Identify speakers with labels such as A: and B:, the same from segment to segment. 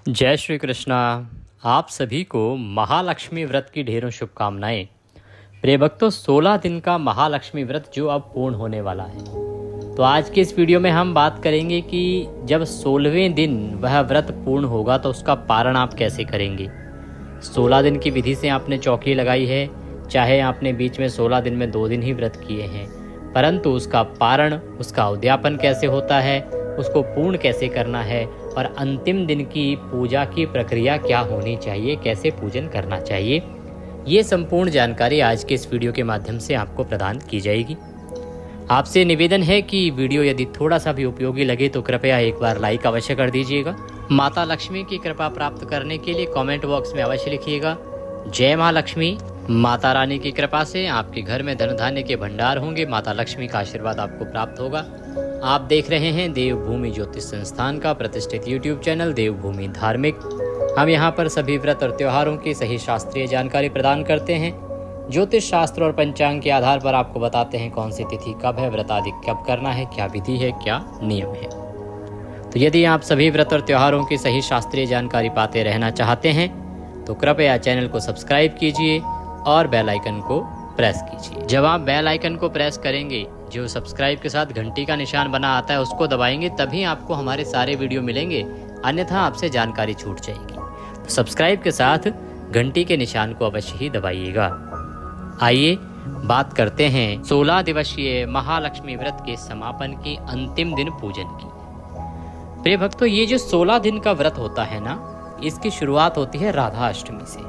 A: जय श्री कृष्णा। आप सभी को महालक्ष्मी व्रत की ढेरों शुभकामनाएं। प्रिय भक्तों, 16 दिन का महालक्ष्मी व्रत जो अब पूर्ण होने वाला है, तो आज के इस वीडियो में हम बात करेंगे कि जब 16वें दिन वह व्रत पूर्ण होगा तो उसका पारण आप कैसे करेंगे। 16 दिन की विधि से आपने चौकी लगाई है, चाहे आपने बीच में 16 दिन में 2 दिन ही व्रत किए हैं, परंतु उसका पारण, उसका उद्यापन कैसे होता है, उसको पूर्ण कैसे करना है और अंतिम दिन की पूजा की प्रक्रिया क्या होनी चाहिए, कैसे पूजन करना चाहिए, ये संपूर्ण जानकारी आज के इस वीडियो के माध्यम से आपको प्रदान की जाएगी। आपसे निवेदन है कि वीडियो यदि थोड़ा सा भी उपयोगी लगे तो कृपया एक बार लाइक अवश्य कर दीजिएगा। माता लक्ष्मी की कृपा प्राप्त करने के लिए कमेंट बॉक्स में अवश्य लिखिएगा जय माँ लक्ष्मी। माता रानी की कृपा से आपके घर में धन धान्य के भंडार होंगे, माता लक्ष्मी का आशीर्वाद आपको प्राप्त होगा। आप देख रहे हैं देवभूमि ज्योतिष संस्थान का प्रतिष्ठित यूट्यूब चैनल देवभूमि धार्मिक। हम यहाँ पर सभी व्रत और त्योहारों की सही शास्त्रीय जानकारी प्रदान करते हैं। ज्योतिष शास्त्र और पंचांग के आधार पर आपको बताते हैं कौन सी तिथि कब है, व्रत आदि कब करना है, क्या विधि है, क्या नियम है। तो यदि आप सभी व्रत और त्योहारों की सही शास्त्रीय जानकारी पाते रहना चाहते हैं तो कृपया चैनल को सब्सक्राइब कीजिए और बेल आइकन को प्रेस कीजिए। जब आप बेल आइकन को प्रेस करेंगे, जो सब्सक्राइब के साथ घंटी का निशान बना आता है उसको दबाएंगे, तभी आपको हमारे सारे वीडियो मिलेंगे, अन्यथा आपसे जानकारी छूट जाएगी। तो सब्सक्राइब के साथ घंटी के निशान को अवश्य ही दबाइएगा। आइए बात करते हैं 16 दिवसीय महालक्ष्मी व्रत के समापन की अंतिम दिन पूजन की। प्रिय भक्तों, ये जो 16 दिन का व्रत होता है ना, इसकी शुरुआत होती है राधा अष्टमी से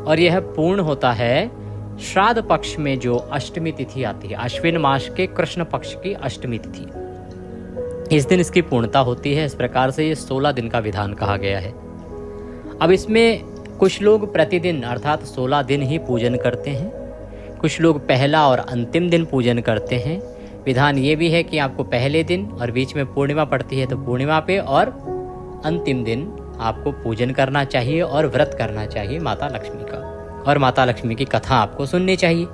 A: और यह पूर्ण होता है श्राद्ध पक्ष में जो अष्टमी तिथि आती है, अश्विन मास के कृष्ण पक्ष की अष्टमी तिथि, इस दिन इसकी पूर्णता होती है। इस प्रकार से ये 16 दिन का विधान कहा गया है। अब इसमें कुछ लोग प्रतिदिन अर्थात 16 दिन ही पूजन करते हैं, कुछ लोग पहला और अंतिम दिन पूजन करते हैं। विधान ये भी है कि आपको पहले दिन और बीच में पूर्णिमा पड़ती है तो पूर्णिमा पे और अंतिम दिन आपको पूजन करना चाहिए और व्रत करना चाहिए माता लक्ष्मी का, और माता लक्ष्मी की कथा आपको सुननी चाहिए।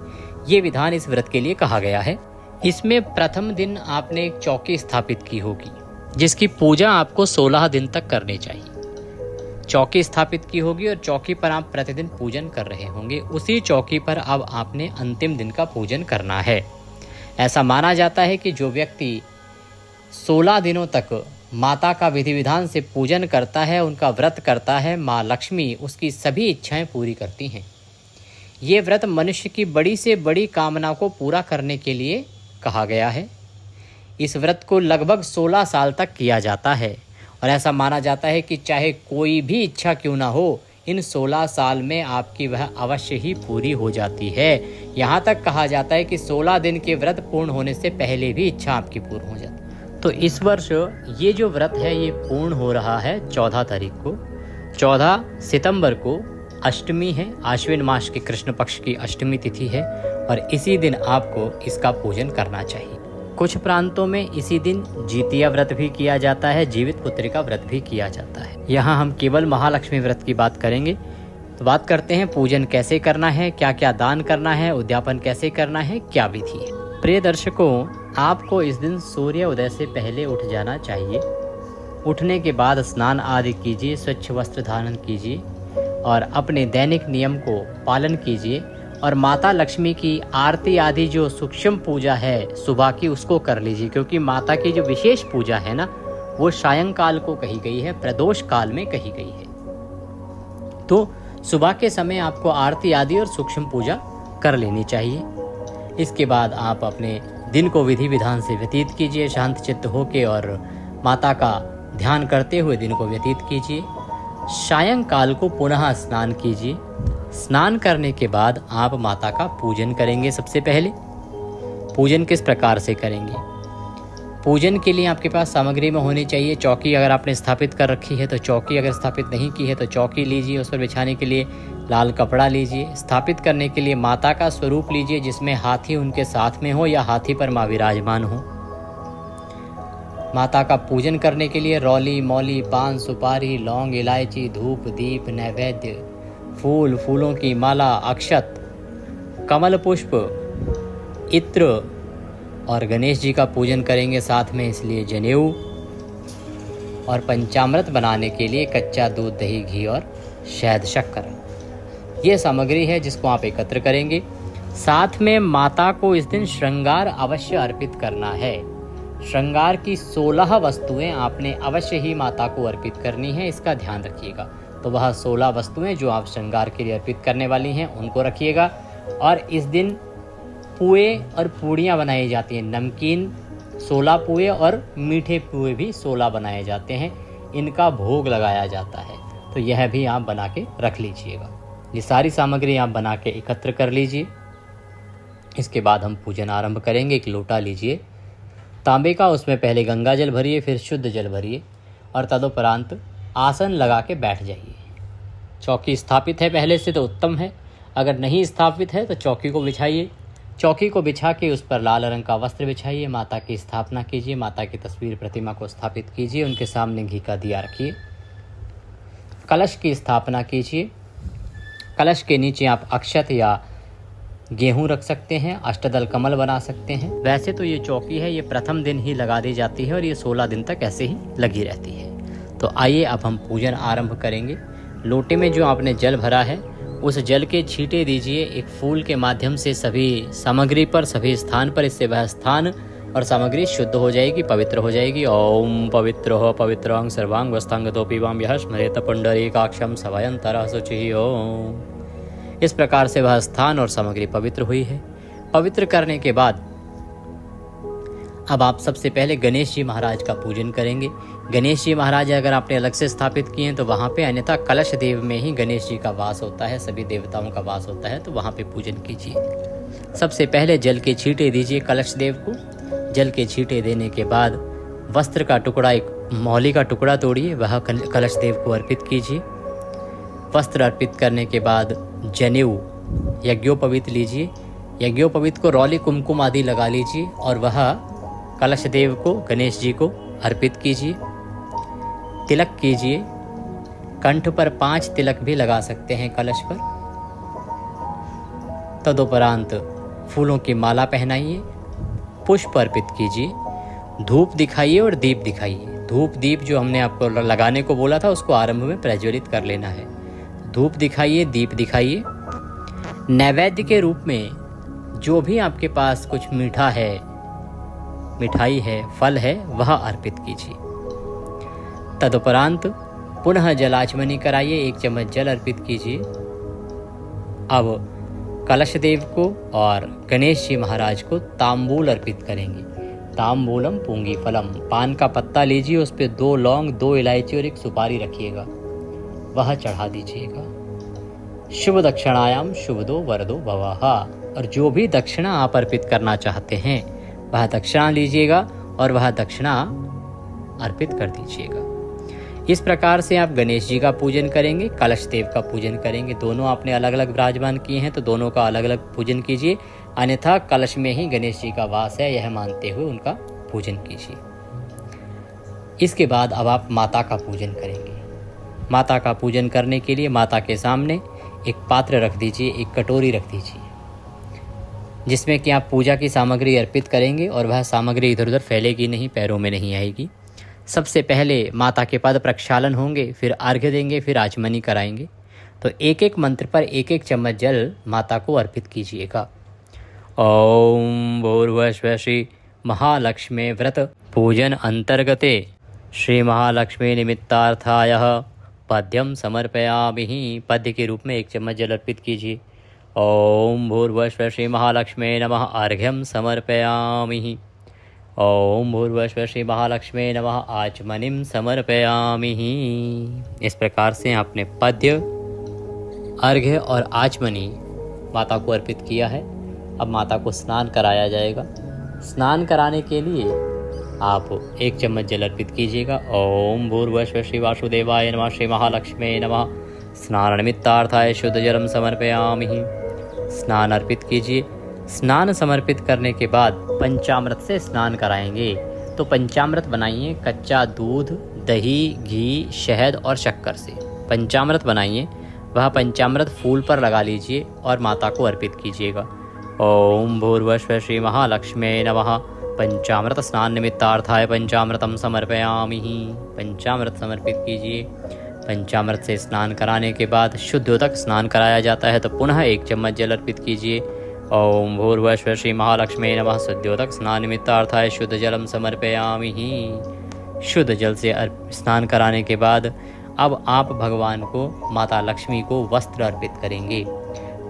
A: ये विधान इस व्रत के लिए कहा गया है। इसमें प्रथम दिन आपने एक चौकी स्थापित की होगी जिसकी पूजा आपको 16 दिन तक करनी चाहिए। चौकी स्थापित की होगी और चौकी पर आप प्रतिदिन पूजन कर रहे होंगे। उसी चौकी पर अब आपने अंतिम दिन का पूजन करना है। ऐसा माना जाता है कि जो व्यक्ति 16 दिनों तक माता का विधि विधान से पूजन करता है, उनका व्रत करता है, माँ लक्ष्मी उसकी सभी इच्छाएं पूरी करती हैं। ये व्रत मनुष्य की बड़ी से बड़ी कामना को पूरा करने के लिए कहा गया है। इस व्रत को लगभग 16 साल तक किया जाता है और ऐसा माना जाता है कि चाहे कोई भी इच्छा क्यों ना हो, इन 16 साल में आपकी वह अवश्य ही पूरी हो जाती है। यहाँ तक कहा जाता है कि 16 दिन के व्रत पूर्ण होने से पहले भी इच्छा आपकी पूर्ण हो जाती है। तो इस वर्ष ये जो व्रत है ये पूर्ण हो रहा है 14 तारीख को। 14 सितंबर को अष्टमी है, आश्विन मास के कृष्ण पक्ष की अष्टमी तिथि है और इसी दिन आपको इसका पूजन करना चाहिए। कुछ प्रांतों में इसी दिन जीतिया व्रत भी किया जाता है, जीवित पुत्री का व्रत भी किया जाता है। यहाँ हम केवल महालक्ष्मी व्रत की बात करेंगे। तो बात करते हैं पूजन कैसे करना है, क्या क्या दान करना है, उद्यापन कैसे करना है, क्या विधि है। प्रिय दर्शकों, आपको इस दिन सूर्य उदय से पहले उठ जाना चाहिए। उठने के बाद स्नान आदि कीजिए, स्वच्छ वस्त्र धारण कीजिए और अपने दैनिक नियम को पालन कीजिए और माता लक्ष्मी की आरती आदि जो सूक्ष्म पूजा है सुबह की, उसको कर लीजिए, क्योंकि माता की जो विशेष पूजा है ना, वो सायंकाल को कही गई है, प्रदोष काल में कही गई है। तो सुबह के समय आपको आरती आदि और सूक्ष्म पूजा कर लेनी चाहिए। इसके बाद आप अपने दिन को विधि विधान से व्यतीत कीजिए, शांत चित्त होके और माता का ध्यान करते हुए दिन को व्यतीत कीजिए। सायंकाल को पुनः स्नान कीजिए। स्नान करने के बाद आप माता का पूजन करेंगे। सबसे पहले पूजन किस प्रकार से करेंगे? पूजन के लिए आपके पास सामग्री में होनी चाहिए चौकी। अगर आपने स्थापित कर रखी है तो चौकी, अगर स्थापित नहीं की है तो चौकी लीजिए। उस पर बिछाने के लिए लाल कपड़ा लीजिए। स्थापित करने के लिए माता का स्वरूप लीजिए जिसमें हाथी उनके साथ में हो या हाथी पर माँ विराजमान हो। माता का पूजन करने के लिए रौली, मौली, पान, सुपारी, लौंग, इलायची, धूप, दीप, नैवेद्य, फूल, फूलों की माला, अक्षत, कमल पुष्प, इत्र और गणेश जी का पूजन करेंगे साथ में, इसलिए जनेऊ और पंचामृत बनाने के लिए कच्चा दूध, दही, घी और शहद, शक्कर, ये सामग्री है जिसको आप एकत्र करेंगे। साथ में माता को इस दिन श्रृंगार अवश्य अर्पित करना है। श्रृंगार की 16 वस्तुएं आपने अवश्य ही माता को अर्पित करनी है, इसका ध्यान रखिएगा। तो वह 16 वस्तुएं जो आप श्रृंगार के लिए अर्पित करने वाली हैं उनको रखिएगा। और इस दिन पुए और पूड़ियाँ बनाई जाती हैं। नमकीन 16 पुए और मीठे पुए भी 16 बनाए जाते हैं। इनका भोग लगाया जाता है, तो यह भी आप बना के रख लीजिएगा। ये सारी सामग्री आप बना के एकत्र कर लीजिए। इसके बाद हम पूजन आरंभ करेंगे। एक लोटा लीजिए तांबे का, उसमें पहले गंगा जल भरिए, फिर शुद्ध जल भरिए और तदुपरांत आसन लगा के बैठ जाइए। चौकी स्थापित है पहले से तो उत्तम है, अगर नहीं स्थापित है तो चौकी को बिछाइए। चौकी को बिछा के उस पर लाल रंग का वस्त्र बिछाइए। माता की स्थापना कीजिए। माता की तस्वीर, प्रतिमा को स्थापित कीजिए। उनके सामने घी का दिया रखिए। कलश की स्थापना कीजिए। कलश के नीचे आप अक्षत या गेहूं रख सकते हैं, अष्टदल कमल बना सकते हैं। वैसे तो ये चौकी है, ये प्रथम दिन ही लगा दी जाती है और ये 16 दिन तक ऐसे ही लगी रहती है। तो आइए अब हम पूजन आरंभ करेंगे। लोटे में जो आपने जल भरा है उस जल के छींटे दीजिए एक फूल के माध्यम से सभी सामग्री पर, सभी स्थान पर। इससे वह स्थान और सामग्री शुद्ध हो जाएगी, पवित्र हो जाएगी। ओम पवित्रो पवित्रं सर्वांग वस्तांग दोपीवाम यह स्मरेत पुंडरीकाक्षं सवयंतरः शुचिः ओम। इस प्रकार से वह स्थान और सामग्री पवित्र हुई है। पवित्र करने के बाद अब आप सबसे पहले गणेश जी महाराज का पूजन करेंगे। गणेश जी महाराज अगर आपने अलग से स्थापित किए हैं तो वहाँ पे, अन्यथा कलश देव में ही गणेश जी का वास होता है, सभी देवताओं का वास होता है, तो वहाँ पे पूजन कीजिए। सबसे पहले जल के छींटे दीजिए कलश देव को। जल के छींटे देने के बाद वस्त्र का टुकड़ा, एक मौली का टुकड़ा तोड़िए, वह कलश देव को अर्पित कीजिए। वस्त्र अर्पित करने के बाद जनेऊ, यज्ञोपवीत लीजिए। यज्ञोपवीत को रौली, कुमकुम आदि लगा लीजिए और वह कलश देव को, गणेश जी को अर्पित कीजिए। तिलक कीजिए। कंठ पर 5 तिलक भी लगा सकते हैं कलश पर। तदुपरांत फूलों की माला पहनाइए। पुष्प अर्पित कीजिए। धूप दिखाइए और दीप दिखाइए। धूप दीप जो हमने आपको लगाने को बोला था उसको आरंभ में प्रज्वलित कर लेना है। धूप दिखाइए, दीप दिखाइए। नैवेद्य के रूप में जो भी आपके पास कुछ मीठा है, मिठाई है, फल है, वह अर्पित कीजिए। तदुपरांत पुनः जलाचमनी कराइए। 1 चम्मच जल अर्पित कीजिए। अब कलश देव को और गणेश जी महाराज को तांबूल अर्पित करेंगे। तांबूलम पूंगी फलम, पान का पत्ता लीजिए, उस पर 2 लौंग, 2 इलायची और 1 सुपारी रखिएगा, वह चढ़ा दीजिएगा। शुभ दक्षिणायाम शुभदो वरदो भवः, और जो भी दक्षिणा आप अर्पित करना चाहते हैं वह दक्षिणा लीजिएगा और वह दक्षिणा अर्पित कर दीजिएगा। इस प्रकार से आप गणेश जी का पूजन करेंगे, कलश देव का पूजन करेंगे। दोनों आपने अलग अलग विराजमान किए हैं तो दोनों का अलग अलग पूजन कीजिए, अन्यथा कलश में ही गणेश जी का वास है यह मानते हुए उनका पूजन कीजिए। इसके बाद अब आप माता का पूजन करेंगे। माता का पूजन करने के लिए माता के सामने एक पात्र रख दीजिए, एक कटोरी रख दीजिए, जिसमें कि आप पूजा की सामग्री अर्पित करेंगे और वह सामग्री इधर उधर फैलेगी नहीं, पैरों में नहीं आएगी। सबसे पहले माता के पद प्रक्षालन होंगे, फिर अर्घ्य देंगे, फिर आचमनी कराएंगे। तो एक एक मंत्र पर 1-1 चम्मच जल माता को अर्पित कीजिएगा। ओम भूर्भुवः श्री महालक्ष्मी व्रत पूजन अंतर्गते श्री महालक्ष्मी निमित्तार्थाय पद्यम समर्पयामि। पद्य के रूप में 1 चम्मच जल अर्पित कीजिए। ओम भूर्भुवः श्री महालक्ष्मी नमः अर्घ्यम समर्पयामि। ओम भूर्भुवः श्री महालक्ष्मी नमः आचमनीं समर्पयामि। इस प्रकार से आपने पद्य, अर्घ्य और आचमनी माता को अर्पित किया है। अब माता को स्नान कराया जाएगा। स्नान कराने के लिए आप 1 चम्मच जल अर्पित कीजिएगा। ओम भूर्भुवः श्री वासुदेवाय नमः श्री महालक्ष्मी नमः स्नान निमित्तार्थाय शुद्ध जलम समर्पयामि। स्नान अर्पित कीजिए। स्नान समर्पित करने के बाद पंचामृत से स्नान कराएंगे। तो पंचामृत बनाइए कच्चा दूध, दही, घी, शहद और शक्कर से पंचामृत बनाइए। वह पंचामृत फूल पर लगा लीजिए और माता को अर्पित कीजिएगा। ओम भूर्भुवः श्री महालक्ष्मी नमः पंचामृत स्नान निमित्तार्थाय पंचामृतम समर्पयामि। पंचामृत समर्पित कीजिए। पंचामृत से स्नान कराने के बाद शुद्धोदक स्नान कराया जाता है, तो पुनः 1 चम्मच जल अर्पित कीजिए। ओम भूर्भुवः श्री महालक्ष्मी नमः। शुद्धोदक स्नान निमित्तार्थाय शुद्ध जलम समर्पयामि। शुद्ध जल से स्नान कराने के बाद अब आप भगवान को, माता लक्ष्मी को वस्त्र अर्पित करेंगे।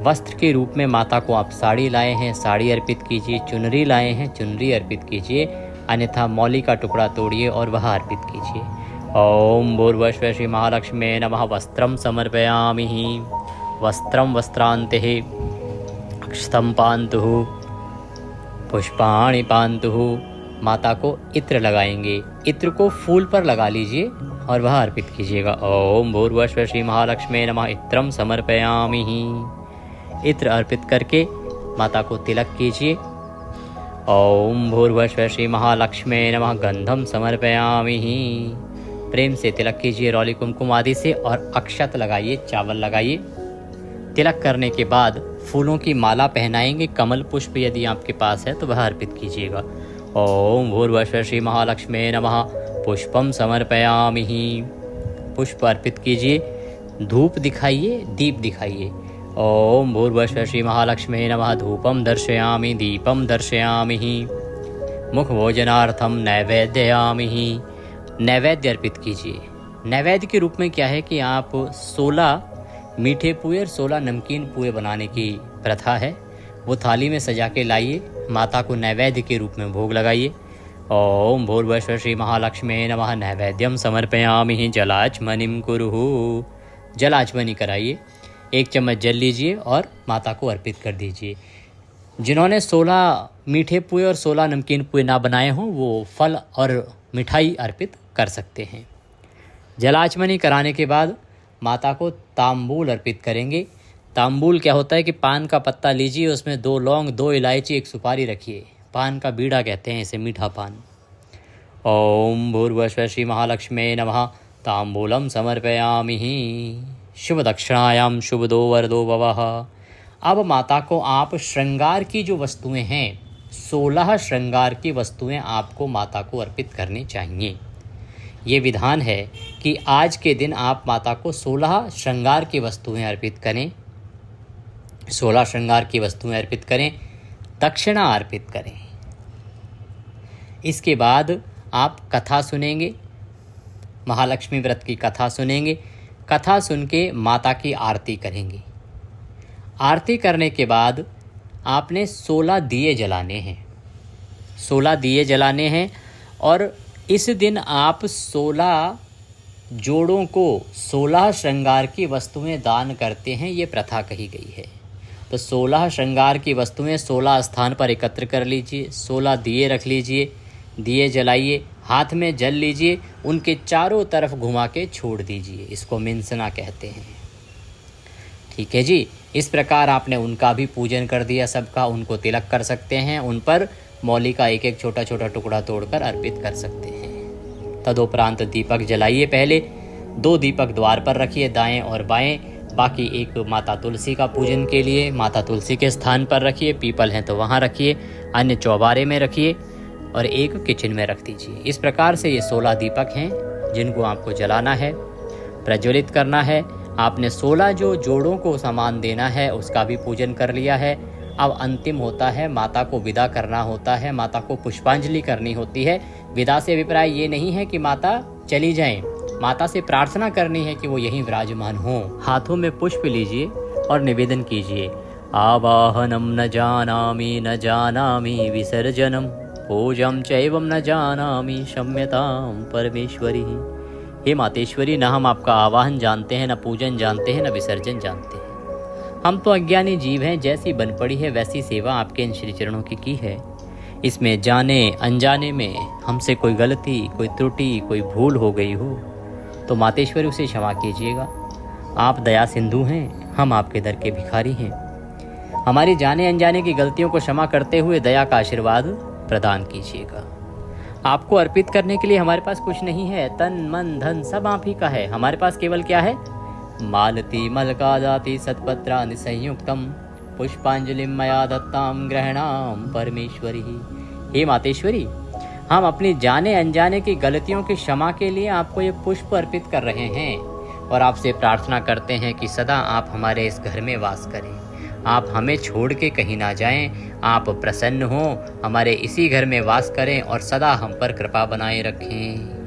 A: वस्त्र के रूप में माता को आप साड़ी लाए हैं, साड़ी अर्पित कीजिए। चुनरी लाए हैं, चुनरी अर्पित कीजिए। अन्यथा मौली का टुकड़ा तोड़िए और वह अर्पित कीजिए। ओम भूर्भुवः श्री महालक्ष्मी नमः। वस्त्रम समर्पयामि। वस्त्रम वस्त्रांते अक्षतं पान्तु पुष्पाणि पान्तु। माता को इत्र लगाएंगे। इत्र को फूल पर लगा लीजिए और वह अर्पित कीजिएगा। ओम भूर्भुवः श्री महालक्ष्मी नमः। इत्रम समर्पयामि। इत्र अर्पित करके माता को तिलक कीजिए। ओम भूर्भुवः श्री महालक्ष्मी नमः। गंधम समर्पयामि। प्रेम से तिलक कीजिए रौली कुमकुम आदि से, और अक्षत लगाइए, चावल लगाइए। तिलक करने के बाद फूलों की माला पहनाएंगे। कमल पुष्प यदि आपके पास है तो वह अर्पित कीजिएगा। ओम भूर्भुवः श्री महालक्ष्मी नमः। पुष्पम समर्पयामि। पुष्प अर्पित कीजिए। धूप दिखाइए, दीप दिखाइए। ओम भूर्भुवः श्री महालक्ष्मी नमः। धूपम दर्शयामि, दीपम दर्शयामि। मुख भोजनार्थम नैवेद्ययामि। नैवेद्य अर्पित कीजिए। नैवेद्य के रूप में क्या है कि आप 16 मीठे पुए और 16 नमकीन पुए बनाने की प्रथा है, वो थाली में सजा के लाइए। माता को नैवेद्य के रूप में भोग लगाइए। ओम भूर्भुवः श्री महालक्ष्मी नमः। नैवेद्यम समर्पयामि। जलाचमनिम कुरुः। जलाचमनी कराइए। 1 चम्मच जल लीजिए और माता को अर्पित कर दीजिए। जिन्होंने 16 मीठे पुए और 16 नमकीन पुए ना बनाए हों, वो फल और मिठाई अर्पित कर सकते हैं। जलाचमनी कराने के बाद माता को तांबूल अर्पित करेंगे। तांबूल क्या होता है कि पान का पत्ता लीजिए, उसमें 2 लौंग, 2 इलायची, 1 सुपारी रखिए। पान का बीड़ा कहते हैं इसे, मीठा पान। ओम भूर्भुवः श्री महालक्ष्मी नमः। तांबूलम समर्पयामि। शुभ दक्षिणायाम शुभ दो वरदो भवः। अब माता को आप श्रृंगार की जो वस्तुएं हैं, 16 श्रृंगार की वस्तुएं आपको माता को अर्पित करनी चाहिए। ये विधान है कि आज के दिन आप माता को 16 श्रृंगार की वस्तुएं अर्पित करें। 16 श्रृंगार की वस्तुएं अर्पित करें, दक्षिणा अर्पित करें। इसके बाद आप कथा सुनेंगे, महालक्ष्मी व्रत की कथा सुनेंगे। कथा सुन के माता की आरती करेंगे। आरती करने के बाद आपने 16 दिए जलाने हैं। 16 दिए जलाने हैं और इस दिन आप 16 जोड़ों को 16 श्रृंगार की वस्तुएं दान करते हैं, ये प्रथा कही गई है। तो 16 श्रृंगार की वस्तुएं 16 स्थान पर एकत्र कर लीजिए। 16 दिए रख लीजिए, दिए जलाइए, हाथ में जल लीजिए, उनके चारों तरफ घुमा के छोड़ दीजिए। इसको मिंसना कहते हैं। ठीक है जी। इस प्रकार आपने उनका भी पूजन कर दिया सबका। उनको तिलक कर सकते हैं, उन पर मौली का 1-1 छोटा छोटा टुकड़ा तोड़कर अर्पित कर सकते हैं। तदुपरांत दीपक जलाइए। पहले 2 दीपक द्वार पर रखिए, दाएं और बाएं। बाकी एक माता तुलसी का पूजन के लिए माता तुलसी के स्थान पर रखिए। पीपल हैं तो वहाँ रखिए, अन्य चौबारे में रखिए और एक किचन में रख दीजिए। इस प्रकार से ये 16 दीपक हैं जिनको आपको जलाना है, प्रज्वलित करना है। आपने 16 जो जोड़ों को सामान देना है उसका भी पूजन कर लिया है। अब अंतिम होता है, माता को विदा करना होता है, माता को पुष्पांजलि करनी होती है। विदा से अभिप्राय ये नहीं है कि माता चली जाएं, माता से प्रार्थना करनी है कि वो यहीं विराजमान हो। हाथों में पुष्प लीजिए और निवेदन कीजिए। आवाहनम न जानामि विसर्जनम पूजम चैवम न जानामि क्षम्यताम परमेश्वरी। हे मातेश्वरी, न हम आपका आवाहन जानते हैं, न पूजन जानते हैं, न विसर्जन जानते हैं। हम तो अज्ञानी जीव हैं। जैसी बन पड़ी है वैसी सेवा आपके इन श्री चरणों की है। इसमें जाने अनजाने में हमसे कोई गलती, कोई त्रुटि, कोई भूल हो गई हो तो मातेश्वरी उसे क्षमा कीजिएगा। आप दया सिंधु हैं, हम आपके दर के भिखारी हैं। हमारी जाने अनजाने की गलतियों को क्षमा करते हुए दया का आशीर्वाद प्रदान कीजिएगा। आपको अर्पित करने के लिए हमारे पास कुछ नहीं है। तन मन धन सब आप ही का है। हमारे पास केवल क्या है? मालती मलका जाति सत्पत्रानि संयुक्तम पुष्पांजलिम मया दत्ताम ग्रहणाम परमेश्वरी। हे मातेश्वरी, हम अपनी जाने अनजाने की गलतियों की क्षमा के लिए आपको ये पुष्प अर्पित कर रहे हैं और आपसे प्रार्थना करते हैं कि सदा आप हमारे इस घर में वास करें, आप हमें छोड़ के कहीं ना जाएं, आप प्रसन्न हो, हमारे इसी घर में वास करें और सदा हम पर कृपा बनाए रखें,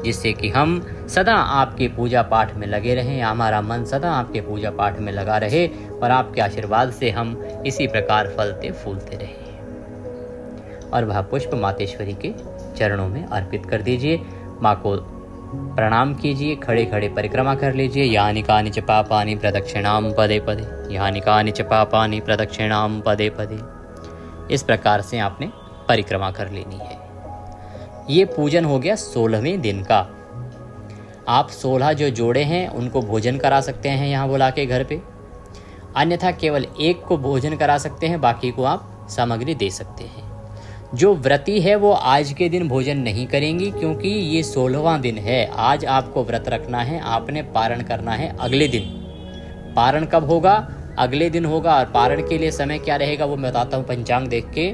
A: जिससे कि हम सदा आपके पूजा पाठ में लगे रहें, हमारा मन सदा आपके पूजा पाठ में लगा रहे और आपके आशीर्वाद से हम इसी प्रकार फलते फूलते रहें। और वह पुष्प मातेश्वरी के चरणों में अर्पित कर दीजिए। माँ को प्रणाम कीजिए, खड़े खड़े परिक्रमा कर लीजिए। यानि कानि च पापानि प्रदक्षिणाम पदे पदे, यानि कानि च पापानि प्रदक्षिणाम पदे पदे। इस प्रकार से आपने परिक्रमा कर लेनी है। ये पूजन हो गया 16वें दिन का। आप 16 जो जोड़े हैं उनको भोजन करा सकते हैं यहाँ बुला के घर पे, अन्यथा केवल एक को भोजन करा सकते हैं, बाकी को आप सामग्री दे सकते हैं। जो व्रती है वो आज के दिन भोजन नहीं करेंगी, क्योंकि ये 16वां दिन है। आज आपको व्रत रखना है, आपने पारण करना है अगले दिन। पारण कब होगा? अगले दिन होगा। और पारण के लिए समय क्या रहेगा वो मैं बताता हूँ पंचांग देख के।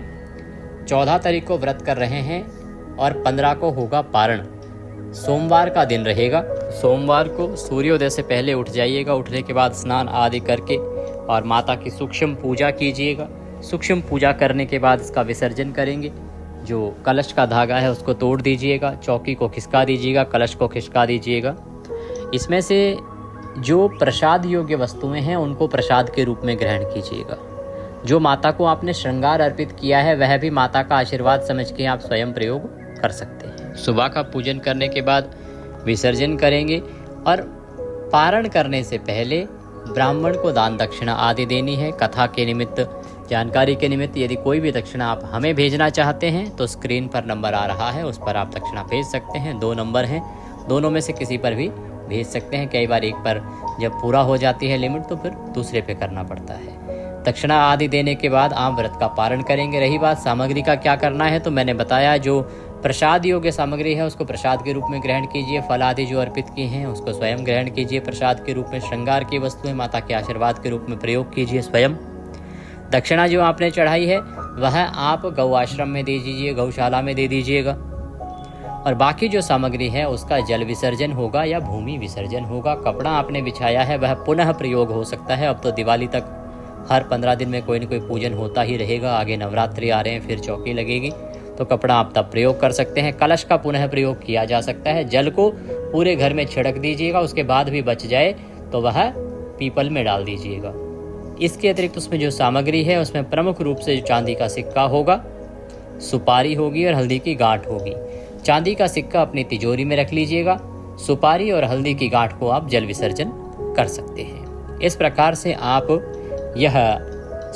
A: 14 तारीख को व्रत कर रहे हैं और 15 को होगा पारण। सोमवार का दिन रहेगा। सोमवार को सूर्योदय से पहले उठ जाइएगा। उठने के बाद स्नान आदि करके और माता की सूक्ष्म पूजा कीजिएगा। सूक्ष्म पूजा करने के बाद इसका विसर्जन करेंगे। जो कलश का धागा है उसको तोड़ दीजिएगा, चौकी को खिसका दीजिएगा, कलश को खिसका दीजिएगा। इसमें से जो प्रसाद योग्य वस्तुएं हैं उनको प्रसाद के रूप में ग्रहण कीजिएगा। जो माता को आपने श्रृंगार अर्पित किया है वह भी माता का आशीर्वाद समझ के आप स्वयं प्रयोग कर सकते हैं। सुबह का पूजन करने के बाद विसर्जन करेंगे और पारण करने से पहले ब्राह्मण को दान दक्षिणा आदि देनी है। कथा के निमित्त, जानकारी के निमित्त यदि कोई भी दक्षिणा आप हमें भेजना चाहते हैं तो स्क्रीन पर नंबर आ रहा है, उस पर आप दक्षिणा भेज सकते हैं। 2 नंबर हैं, दोनों में से किसी पर भी भेज सकते हैं। कई बार एक पर जब पूरा हो जाती है लिमिट तो फिर दूसरे पे करना पड़ता है। दक्षिणा आदि देने के बाद आप व्रत का पारण करेंगे। रही बात सामग्री का क्या करना है, तो मैंने बताया जो प्रसाद योग्य सामग्री है उसको प्रसाद के रूप में ग्रहण कीजिए। फल आदि जो अर्पित किए हैं उसको स्वयं ग्रहण कीजिए प्रसाद के रूप में। श्रृंगार की वस्तुएं माता के आशीर्वाद के रूप में प्रयोग कीजिए स्वयं। दक्षिणा जो आपने चढ़ाई है वह आप गौ आश्रम में दे दीजिए, गौशाला में दे दीजिएगा। और बाकी जो सामग्री है उसका जल विसर्जन होगा या भूमि विसर्जन होगा। कपड़ा आपने बिछाया है वह पुनः प्रयोग हो सकता है। अब तो दिवाली तक हर 15 दिन में कोई न कोई पूजन होता ही रहेगा। आगे नवरात्रि आ रहे हैं, फिर चौकी लगेगी, तो कपड़ा आप तब प्रयोग कर सकते हैं। कलश का पुनः प्रयोग किया जा सकता है। जल को पूरे घर में छिड़क दीजिएगा, उसके बाद भी बच जाए तो वह पीपल में डाल दीजिएगा। इसके अतिरिक्त उसमें जो सामग्री है उसमें प्रमुख रूप से जो चांदी का सिक्का होगा, सुपारी होगी और हल्दी की गांठ होगी। चांदी का सिक्का अपनी तिजोरी में रख लीजिएगा। सुपारी और हल्दी की गांठ को आप जल विसर्जन कर सकते हैं। इस प्रकार से आप यह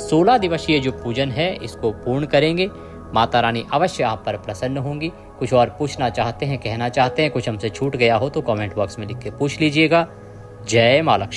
A: 16 दिवसीय जो पूजन है इसको पूर्ण करेंगे। माता रानी अवश्य आप पर प्रसन्न होंगी। कुछ और पूछना चाहते हैं, कहना चाहते हैं, कुछ हमसे छूट गया हो तो कमेंट बॉक्स में लिख के पूछ लीजिएगा। जय माँ लक्ष्मी।